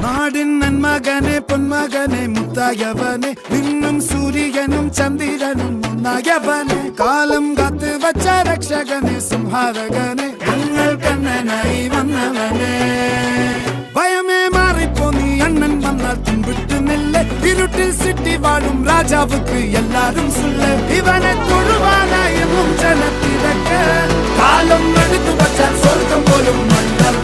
നാടിൻ നന്മകനെ പൊന്മകനെ മുത്തായവനെ നിന്നും സൂര്യനും ചന്ദ്രനും ഒന്നായവനെ കാലം കാത്ത് വച്ച രക്ഷകനെ സംഹാരകനെ ഞങ്ങൾ കണ്ണനായി വന്നവനെ ഭയമേ മാറിപ്പോ നീ അണ്ണൻ വന്നാൽ തുമ്പിട്ട് നില്ല ഇരുട്ടിൽ സിറ്റി വാഴും രാജാവുക്ക് എല്ലാരും സുല്ല ഇവനെ തൊഴുവാനായെന്നും ജനത്തിരക്ക് കാലം എടുത്തു വച്ചാൽ സ്വർഗം പോലും മണ്ണൽ